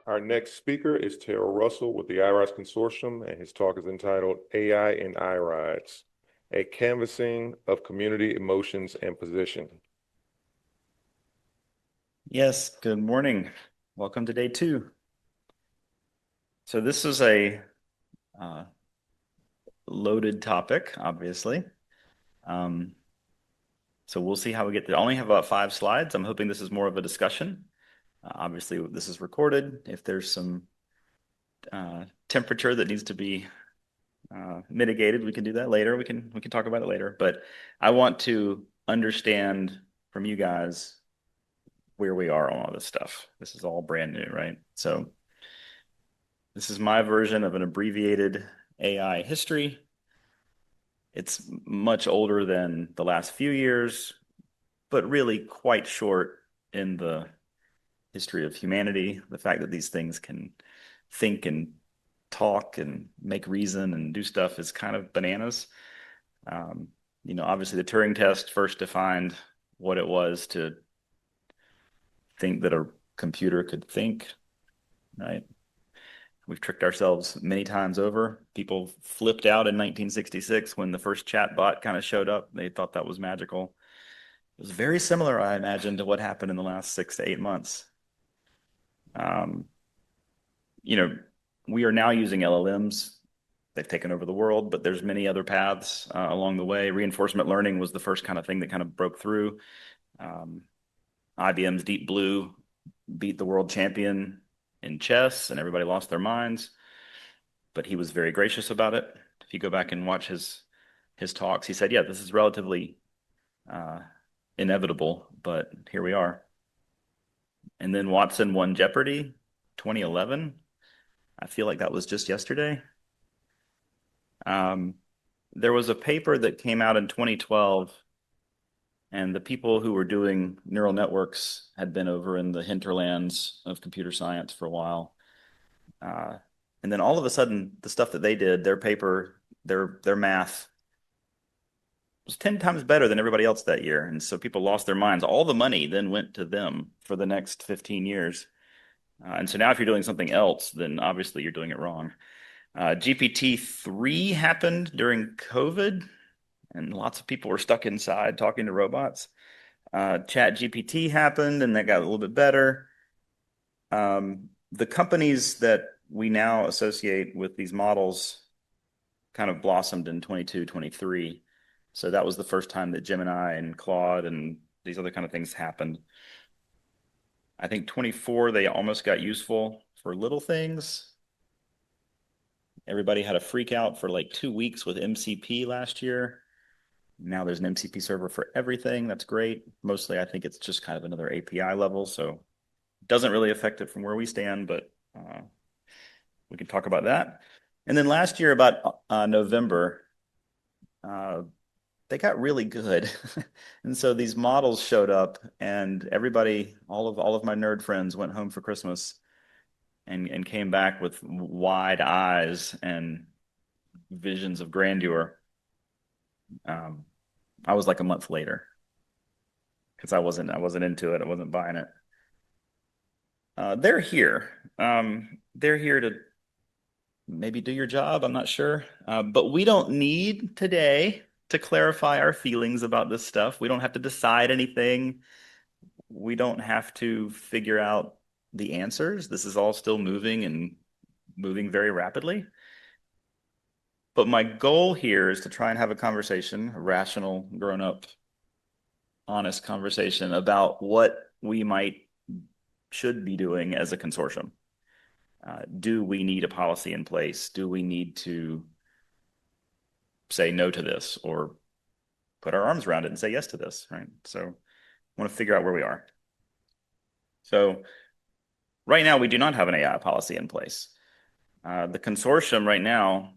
Our next speaker is Terrell Russell with the iRODS Consortium, and his talk is entitled AI and iRODS, a canvassing of community emotions and position. Yes, good morning. Welcome to day 2. So this is a uh, loaded topic, obviously. Um, so we'll see how we get there. I only have about 5 slides. I'm hoping this is more of a discussion. Obviously, this is recorded. If there's some temperature that needs to be mitigated, we can do that later. We can talk about it later. But I want to understand from you guys where we are on all this stuff. This is all brand new, right? So this is my version of an abbreviated AI history. It's much older than the last few years, but really quite short in the history of humanity. The fact that these things can think and talk and make reason and do stuff is kind of bananas. Um, Obviously, the Turing test first defined what it was to think that a computer could think, right? We've tricked ourselves many times over. People flipped out in 1966 when the first chat bot kind of showed up. They thought that was magical. It was very similar, I imagine, to what happened in the last 6 to 8 months. Um, you know, we are now using LLMs. They've taken over the world, but there's many other paths along the way. Reinforcement learning was the first kind of thing that kind of broke through. Um, IBM's Deep Blue beat the world champion in chess, and everybody lost their minds. But he was very gracious about it. If you go back and watch his talks, he said, "Yeah, this is relatively uh, inevitable, but here we are." And then Watson won Jeopardy, 2011. I feel like that was just yesterday. Um, there was a paper that came out in 2012, and the people who were doing neural networks had been over in the hinterlands of computer science for a while. Uh, and then all of a sudden, the stuff that they did, their paper, their math was 10 times better than everybody else that year. And so people lost their minds. All the money then went to them for the next 15 years. And so now if you're doing something else, then obviously you're doing it wrong. GPT-3 happened during COVID, and lots of people were stuck inside talking to robots. Chat GPT happened, and that got a little bit better. The companies that we now associate with these models kind of blossomed in 22, 23. So that was the first time that Gemini and Claude and these other kind of things happened. I think 24, they almost got useful for little things. Everybody had a freak out for like 2 weeks with MCP last year. Now there's an MCP server for everything. That's great. Mostly, I think it's just kind of another API level. So it doesn't really affect it from where we stand, but we can talk about that. And then last year, about November, uh, they got really good. And so these models showed up, and everybody, all of my nerd friends went home for Christmas and came back with wide eyes and visions of grandeur. Um, I was like a month later because I wasn't into it. I wasn't buying it. They're here. They're here to maybe do your job. I'm not sure. But we don't need today to clarify our feelings about this stuff. We don't have to decide anything. We don't have to figure out the answers. This is all still moving and moving very rapidly. But my goal here is to try and have a conversation, a rational, grown-up, honest conversation about what we should be doing as a consortium. Do we need a policy in place? Do we need to say no to this or put our arms around it and say yes to this, right? So I want to figure out where we are. So right now, we do not have an AI policy in place. The consortium right now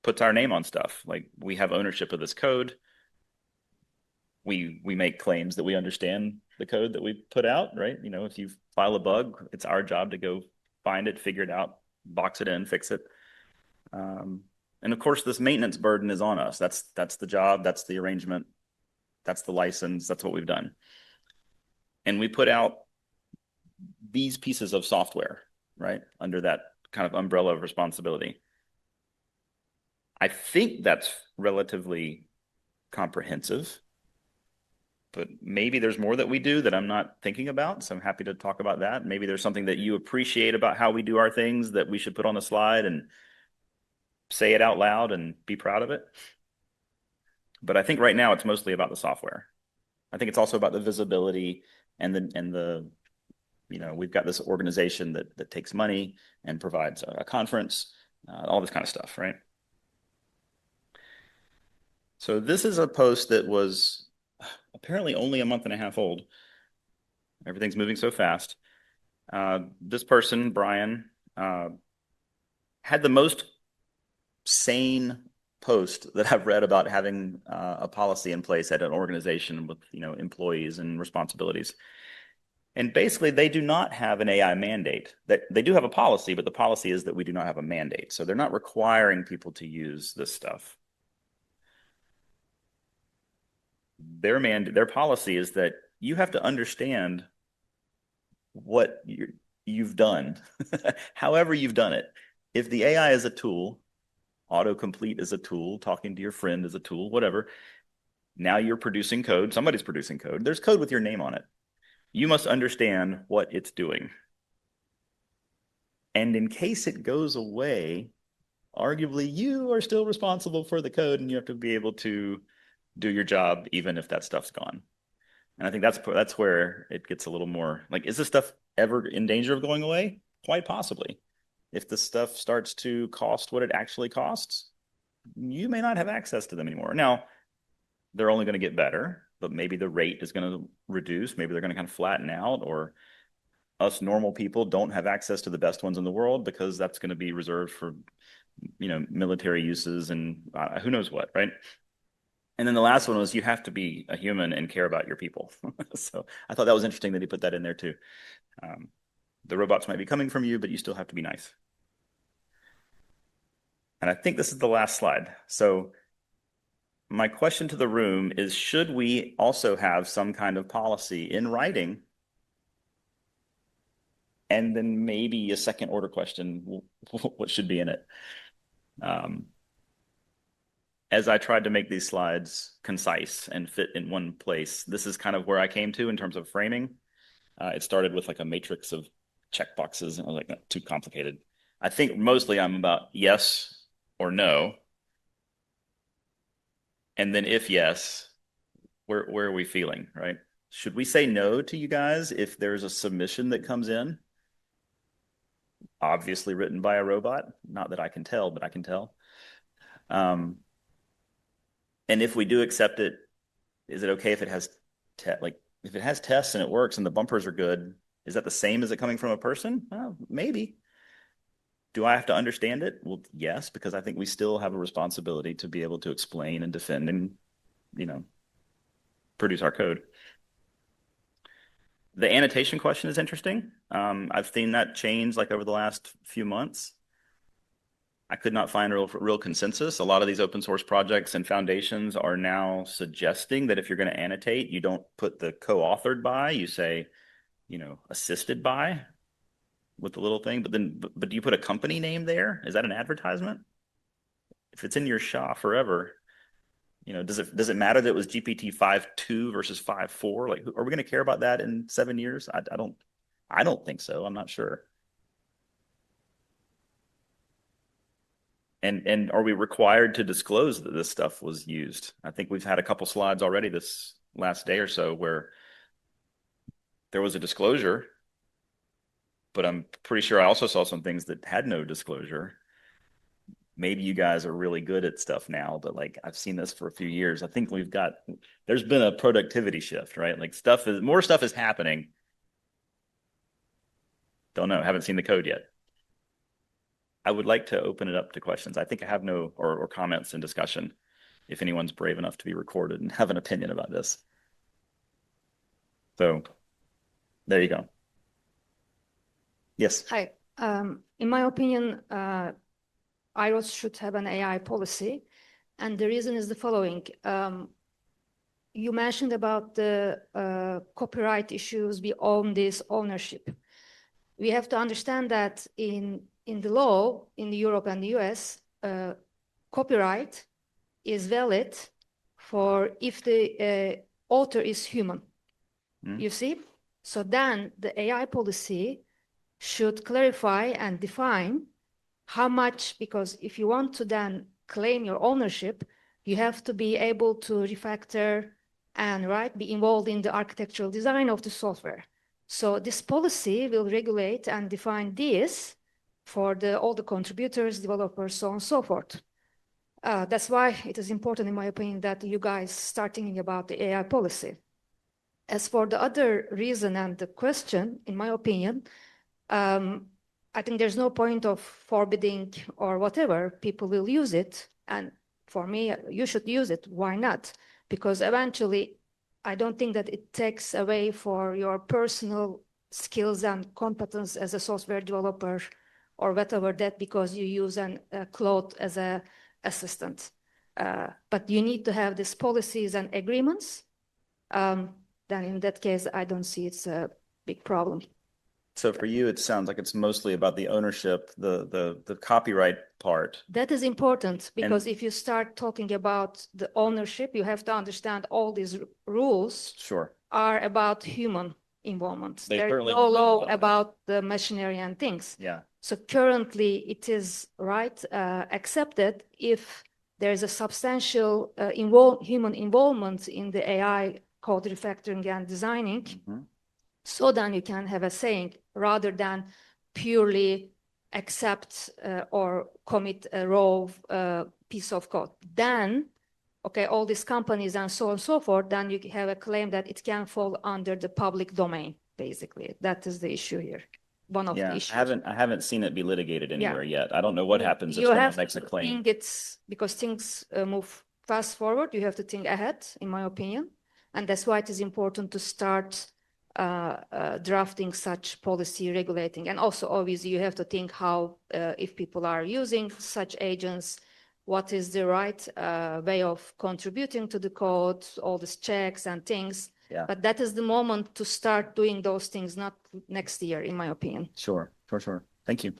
puts our name on stuff. Like we have ownership of this code. We make claims that we understand the code that we put out, right? If you file a bug, it's our job to go find it, figure it out, box it in, fix it. And of course, this maintenance burden is on us. That's the job, that's the arrangement, that's the license, that's what we've done. And we put out these pieces of software, right, under that kind of umbrella of responsibility. I think that's relatively comprehensive, but maybe there's more that we do that I'm not thinking about. So I'm happy to talk about that. Maybe there's something that you appreciate about how we do our things that we should put on a slide and say it out loud and be proud of it. But I think right now it's mostly about the software. I think it's also about the visibility and the we've got this organization that takes money and provides a conference, all this kind of stuff, right? So this is a post that was apparently only a month and a half old. Everything's moving so fast. This person, Brian, had the most sane post that I've read about having a policy in place at an organization with employees and responsibilities. And basically, they do not have an AI mandate. They do have a policy, but the policy is that we do not have a mandate. So they're not requiring people to use this stuff. Their policy is that you have to understand what you've done, however you've done it. If the AI is a tool, autocomplete is a tool, talking to your friend is a tool, whatever. Now you're producing code. Somebody's producing code. There's code with your name on it. You must understand what it's doing. And in case it goes away, arguably you are still responsible for the code and you have to be able to do your job even if that stuff's gone. And I think that's where it gets a little more like, is this stuff ever in danger of going away? Quite possibly. If the stuff starts to cost what it actually costs, you may not have access to them anymore. Now, they're only going to get better, but maybe the rate is going to reduce. Maybe they're going to kind of flatten out, or us normal people don't have access to the best ones in the world because that's going to be reserved for, military uses and who knows what, right? And then the last one was you have to be a human and care about your people. So I thought that was interesting that he put that in there too. The robots might be coming from you, but you still have to be nice. And I think this is the last slide. So my question to the room is, should we also have some kind of policy in writing? And then maybe a second order question, what should be in it? As I tried to make these slides concise and fit in one place, this is kind of where I came to in terms of framing. It started with like a matrix of checkboxes, and I was like, not too complicated. I think mostly I'm about yes or no. And then if yes, where are we feeling, right? Should we say no to you guys if there's a submission that comes in? Obviously written by a robot. Not that I can tell, but I can tell. And if we do accept it, is it okay if it has if it has tests and it works and the bumpers are good, is that the same as it coming from a person? Well, maybe. Do I have to understand it? Well, yes, because I think we still have a responsibility to be able to explain and defend and, produce our code. The annotation question is interesting. I've seen that change like over the last few months. I could not find a real consensus. A lot of these open source projects and foundations are now suggesting that if you're going to annotate, you don't put the co-authored by, you say, assisted by with the little thing. But do you put a company name there? Is that an advertisement? If it's in your SHA forever, does it matter that it was GPT 5.2 versus 5.4? Like, are we going to care about that in 7 years? I don't think so. I'm not sure. And are we required to disclose that this stuff was used? I think we've had a couple slides already this last day or so where there was a disclosure, but I'm pretty sure I also saw some things that had no disclosure. Maybe you guys are really good at stuff now, but like I've seen this for a few years. I think there's been a productivity shift, right? Like more stuff is happening. Don't know, haven't seen the code yet. I would like to open it up to questions. I think I have or comments and discussion if anyone's brave enough to be recorded and have an opinion about this. So there you go. Yes. Hi. In my opinion, iRODS should have an AI policy. And the reason is the following. You mentioned about the copyright issues. We own this ownership. we have to understand that in the law in Europe and the US, copyright is valid for if the author is human. You see? So then the AI policy should clarify and define how much, because if you want to then claim your ownership, you have to be able to refactor and be involved in the architectural design of the software. So this policy will regulate and define this for all the contributors, developers, so on and so forth. That's why it is important, in my opinion, that you guys start thinking about the AI policy. As for the other reason and the question, in my opinion, I think there's no point of forbidding or whatever. People will use it. And for me, you should use it. Why not? Because eventually, I don't think that it takes away for your personal skills and competence as a software developer or whatever that because you use a Claude as an assistant. But you need to have these policies and agreements. Then in that case, I don't see it's a big problem. So for you, it sounds like it's mostly about the ownership, the copyright part. That is important because if you start talking about the ownership, you have to understand all these rules are about human involvement. There's no law about the machinery and things. Yeah. So currently it is accepted if there is a substantial human involvement in the AI code refactoring and designing. So then you can have a saying rather than purely accept or commit a raw piece of code. Then, okay, all these companies and so on and so forth, then you have a claim that it can fall under the public domain, basically. That is the issue here. One of the issues. I haven't seen it be litigated anywhere yet. I don't know what happens if someone makes a claim. Because things move fast forward, you have to think ahead, in my opinion. And that's why it is important to start drafting such policy regulating. And also, obviously, you have to think how, if people are using such agents, what is the right way of contributing to the code, all these checks and things. Yeah. But that is the moment to start doing those things, not next year, in my opinion. Sure. Thank you.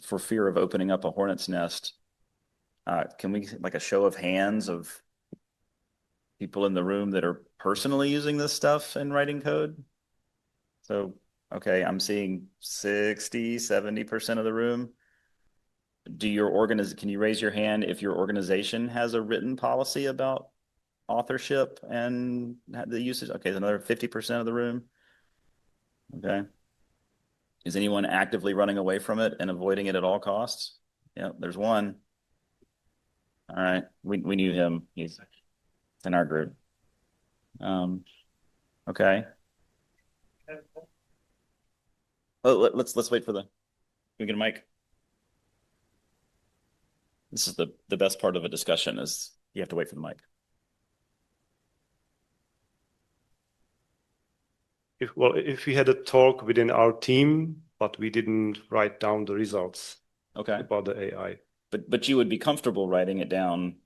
For fear of opening up a hornet's nest, can we like a show of hands of people in the room that are personally using this stuff and writing code? So, okay, I'm seeing 60, 70% of the room. Can you raise your hand if your organization has a written policy about authorship and the usage? Okay, another 50% of the room. Okay. Is anyone actively running away from it and avoiding it at all costs? Yeah, there's one. All right, we knew him. He's in our group. Okay. Oh, let's wait for can we get a mic? This is the best part of a discussion is you have to wait for the mic. If we had a talk within our team, but we didn't write down the results about the AI. But you would be comfortable writing it down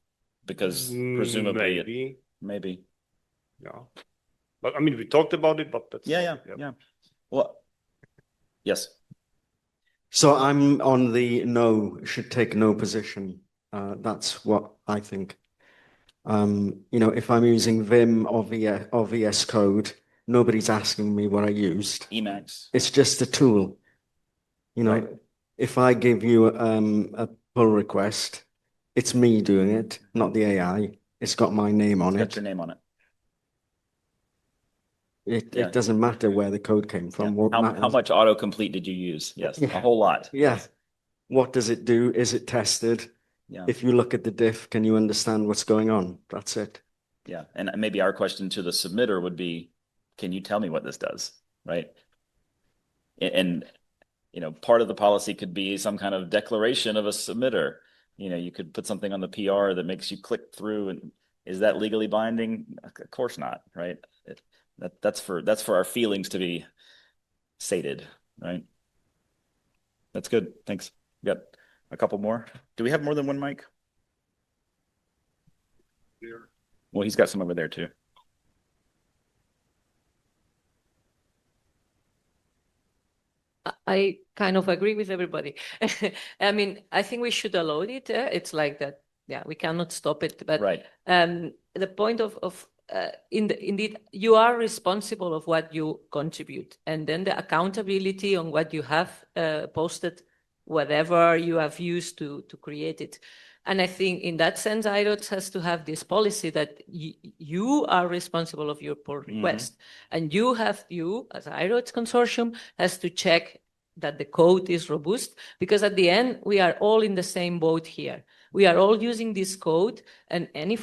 because presumably maybe. Yeah. But I mean, we talked about it, but that's yeah. Well, yes. So I'm on the should take no position. That's what I think. If I'm using Vim or VS Code, nobody's asking me what I used. Emacs. It's just a tool. Right. If I give you a pull request, it's me doing it, not the AI. It's got my name on it. Got your name on it. It doesn't matter where the code came from. Yeah. How much autocomplete did you use? Yes, a whole lot. Yeah. Yes. What does it do? Is it tested? Yeah. If you look at the diff, can you understand what's going on? That's it. Yeah. And maybe our question to the submitter would be, can you tell me what this does? Right. And part of the policy could be some kind of declaration of a submitter. You could put something on the PR that makes you click through, and is that legally binding? Of course not, right? That's for our feelings to be sated, right? That's good. Thanks. We got a couple more. Do we have more than one mic? Well, he's got some over there too. I kind of agree with everybody. I mean, I think we should allow it. It's like that. Yeah, we cannot stop it. But Right. the point indeed, you are responsible of what you contribute, and then the accountability on what you have posted, whatever you have used to create it. And I think in that sense, iRODS has to have this policy that you are responsible of your pull request. And you, as iRODS Consortium, has to check that the code is robust, because at the end, we are all in the same boat here. We are all using this code, and any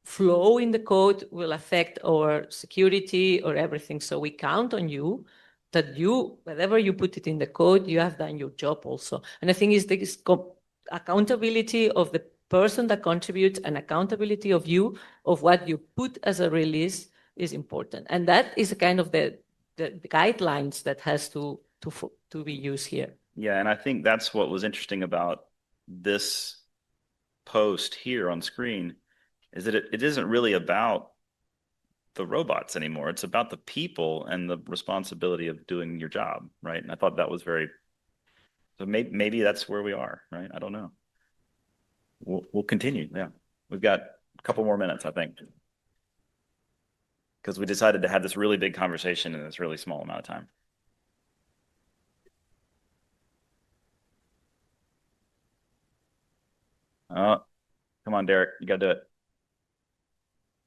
flow in the code will affect our security or everything. So we count on you that whatever you put it in the code, you have done your job also. And I think it's this accountability of the person that contributes and accountability of you of what you put as a release is important. And that is kind of the guidelines that has to be used here. Yeah, and I think that's what was interesting about this post here on screen, is that it isn't really about the robots anymore. It's about the people and the responsibility of doing your job, right? And I thought that was so maybe that's where we are, right? I don't know. We'll continue. Yeah, we've got a couple more minutes, I think, because we decided to have this really big conversation in this really small amount of time. Come on, Derek, you got to do it.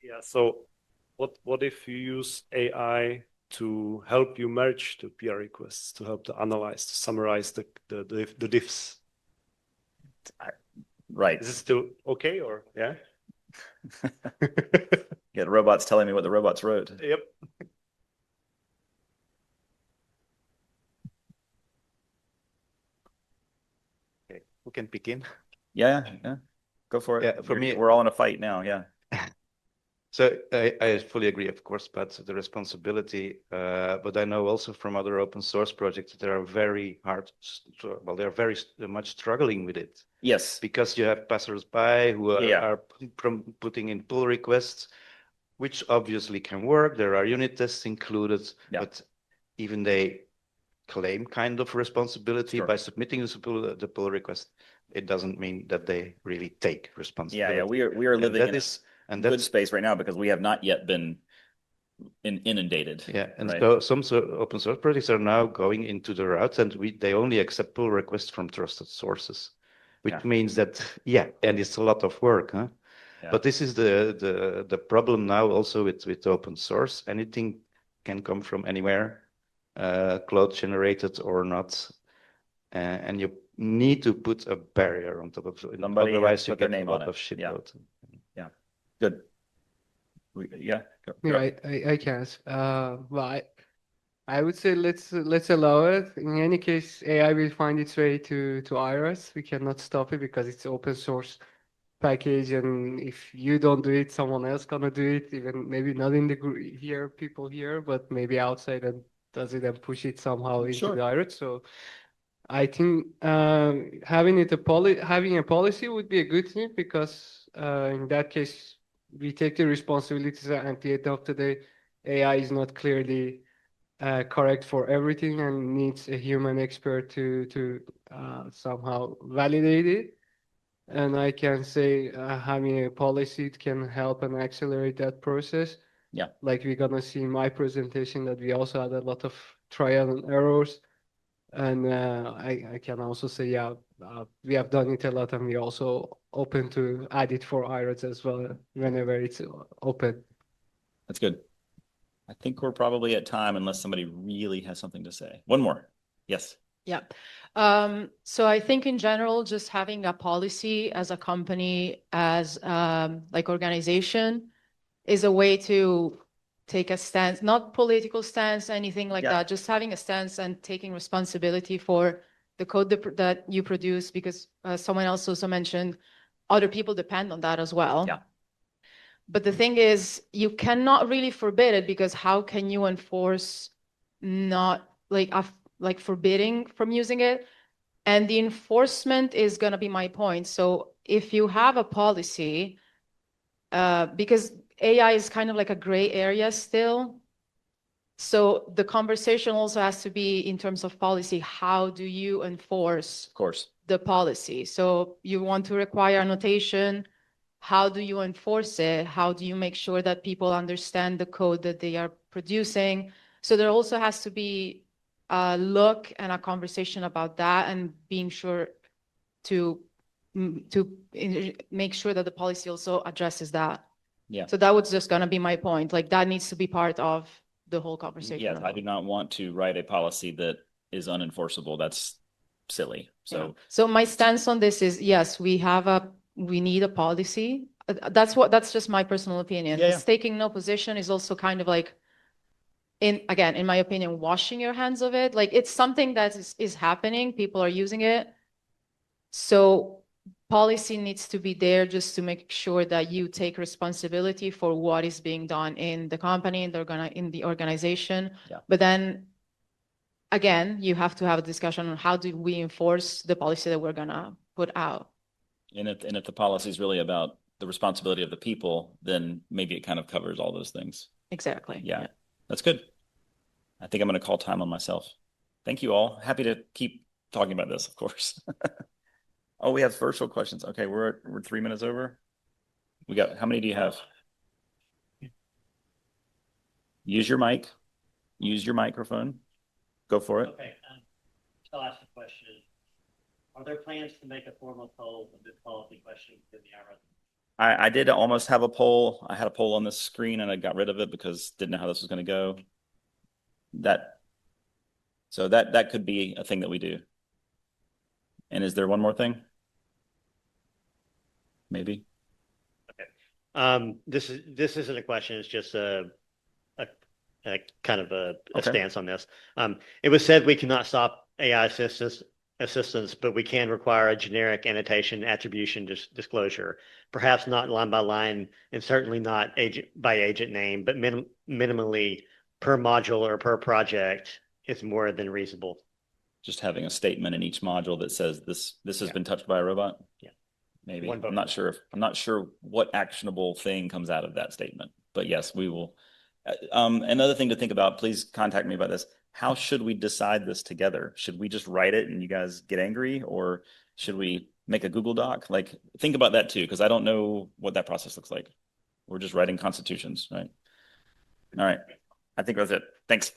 Yeah. So what if you use AI to help you merge the PR requests, to help to analyze, to summarize the diffs? Right. Is it still okay, or yeah? Yeah, the robot's telling me what the robots wrote. Yep. Okay, who can begin? Yeah. Go for it. Yeah, for me, we're all in a fight now. Yeah. So I fully agree, of course, but the responsibility. But I know also from other open source projects that they are very hard. Well, they are very much struggling with it. Yes. Because you have passersby who are putting in pull requests, which obviously can work. There are unit tests included, but even they claim kind of responsibility by submitting the pull request. It doesn't mean that they really take responsibility. Yeah. We are living in a good space right now because we have not yet been inundated. Yeah, and right? so some open source projects are now going into the route, and they only accept pull requests from trusted sources, which means that and it's a lot of work, huh? Yeah. But this is the problem now also with open source. Anything can come from anywhere, cloud generated or not, and you need to put a barrier on top of it. Otherwise you get a lot of shit load. Yeah. Good. Yeah. I can. Well, I would say let's allow it. In any case, AI will find its way to iRODS. We cannot stop it because it's open source package, and if you don't do it, someone else gonna do it. Even maybe not in the group here, people here, but maybe outside and does it and push it somehow into the iRODS. So I think having a policy would be a good thing, because in that case we take the responsibilities, and at the end of the day, AI is not clearly correct for everything and needs a human expert to somehow validate it. And I can say having a policy can help and accelerate that process. Yeah. Like we're gonna see in my presentation that we also had a lot of trial and errors. And I can also say, we have done it a lot, and we're also open to add it for iRODS as well whenever it's open. That's good. I think we're probably at time unless somebody really has something to say. One more. Yes. Yeah. So I think in general, just having a policy as a company, as like organization, is a way to take a stance, not political stance, anything like that, just having a stance and taking responsibility for the code that you produce, because someone else also mentioned other people depend on that as well. Yeah. But the thing is, you cannot really forbid it, because how can you enforce not like forbidding from using it? And the enforcement is going to be my point. So if you have a policy, because AI is kind of like a gray area still. So the conversation also has to be in terms of policy. How do you enforce Of course. the policy? So you want to require annotation. How do you enforce it? How do you make sure that people understand the code that they are producing? So there also has to be a look and a conversation about that, and being sure to make sure that the policy also addresses that. Yeah. So that was just going to be my point. Like that needs to be part of the whole conversation. Yes, I do not want to write a policy that is unenforceable. That's silly. So, so my stance on this is, yes, we need a policy. That's just my personal opinion. Yeah, This taking no position is also kind of like, in my opinion, washing your hands of it. Like it's something that is happening. People are using it. So policy needs to be there just to make sure that you take responsibility for what is being done in the company, in the organization. Yeah. But then again, you have to have a discussion on how do we enforce the policy that we're gonna put out. And if the policy is really about the responsibility of the people, then maybe it kind of covers all those things. Exactly. Yeah. That's good. I think I'm going to call time on myself. Thank you all. Happy to keep talking about this, of course. Oh, we have virtual questions. Okay, we're 3 minutes over. We got, how many do you have? Use your mic. Use your microphone. Go for it. Okay, I'll ask a question. Are there plans to make a formal poll of this policy question within the iRODS? I did almost have a poll. I had a poll on this screen and I got rid of it because didn't know how this was going to go. So that could be a thing that we do. And is there one more thing? Maybe. Okay. This isn't a question. It's just a kind of a stance on this. It was said we cannot stop AI assistance, but we can require a generic annotation attribution disclosure, perhaps not line by line and certainly not agent by agent name, but minimally per module or per project is more than reasonable. Just having a statement in each module that says this has been touched by a robot. Yeah. Maybe. I'm not sure what actionable thing comes out of that statement, but yes, we will. Another thing to think about, please contact me about this. How should we decide this together? Should we just write it and you guys get angry, or should we make a Google Doc? Like, think about that too, because I don't know what that process looks like. We're just writing constitutions, right? All right. I think that's it. Thanks.